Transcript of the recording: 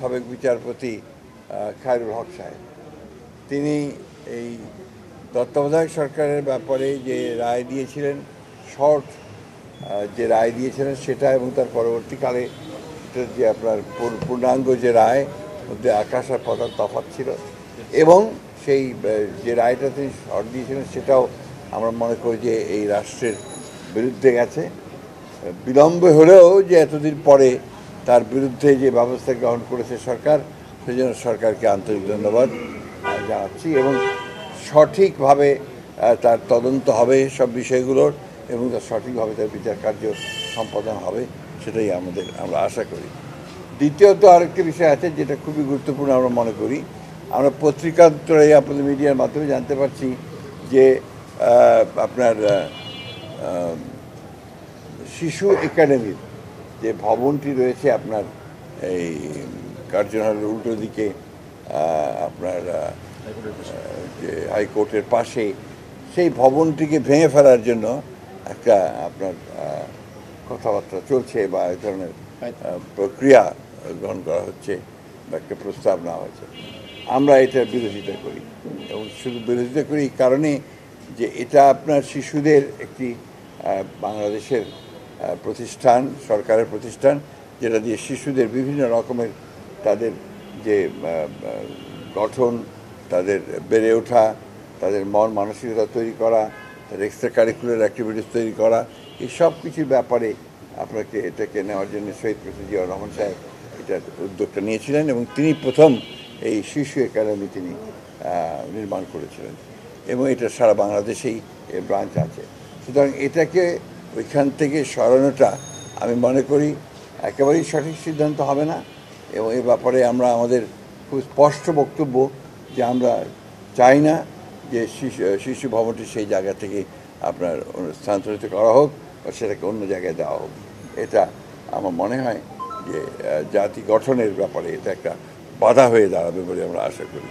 সাবেক বিচারপতি খায়রুল হক সাহেব, তিনি এই তত্ত্বাবধায়ক সরকারের ব্যাপারে যে রায় দিয়েছিলেন, শর্ট যে রায় দিয়েছিলেন সেটা এবং তার পরবর্তীকালে যে আপনার পূর্ণাঙ্গ যে রায় মধ্যে আকাশ আর পাতাল তফাৎ ছিল, এবং সেই যে রায়টা তিনি শর্ট দিয়েছিলেন সেটাও আমরা মনে করি যে এই রাষ্ট্রের বিরুদ্ধে গেছে। বিলম্বে হলেও যে এতদিন পরে তার বিরুদ্ধে যে ব্যবস্থা গ্রহণ করেছে সরকার, সেই জন্য সরকারকে আন্তরিক ধন্যবাদ জানাচ্ছি। এবং সঠিকভাবে তার তদন্ত হবে সব বিষয়গুলোর, এবং তার সঠিকভাবে তার বিচার কার্য সম্পাদন হবে, সেটাই আমরা আশা করি। দ্বিতীয়ত আরেকটি বিষয় আছে যেটা খুবই গুরুত্বপূর্ণ আমরা মনে করি। আমরা পত্রিকার আপনাদের মিডিয়ার মাধ্যমে জানতে পারছি যে আপনার শিশু একাডেমির যে ভবনটি রয়েছে আপনার এই কার্জন উল্টো দিকে আপনার যে হাইকোর্টের পাশে, সেই ভবনটিকে ভেঙে ফেলার জন্য একটা আপনার কথাবার্তা চলছে বা এই ধরনের প্রক্রিয়া গ্রহণ করা হচ্ছে বা একটা প্রস্তাব নেওয়া হয়েছে। আমরা এটার বিরোধিতা করি, এবং শুধু বিরোধিতা করি এই কারণে যে এটা আপনার শিশুদের একটি বাংলাদেশের প্রতিষ্ঠান, সরকারের প্রতিষ্ঠান, যেটা দিয়ে শিশুদের বিভিন্ন রকমের তাদের যে গঠন, তাদের বেড়ে ওঠা, তাদের মন মানসিকতা তৈরি করা, তাদের এক্সট্রা কারিকুলার অ্যাক্টিভিটিস তৈরি করা, এই সব কিছুর ব্যাপারে আপনাকে এটাকে নেওয়ার জন্য শহীদ প্রেসিডেন্ট জিয়াউর রহমান সাহেব এটার উদ্যোগটা নিয়েছিলেন, এবং তিনি প্রথম এই শিশু একাডেমি তিনি নির্মাণ করেছিলেন, এবং এটা সারা বাংলাদেশেই এর ব্রাঞ্চ আছে। সুতরাং এটাকে ওইখান থেকে সরানোটা আমি মনে করি একেবারেই সঠিক সিদ্ধান্ত হবে না, এবং এ ব্যাপারে আমরা আমাদের খুব স্পষ্ট বক্তব্য যে আমরা চাই না যে শিশু ভবনটি সেই জায়গা থেকে আপনার স্থানান্তরিত করা হোক বা সেটাকে অন্য জায়গায় দেওয়া হোক। এটা আমার মনে হয় যে জাতি গঠনের ব্যাপারে এটা একটা বাধা হয়ে দাঁড়াবে বলে আমরা আশা করি।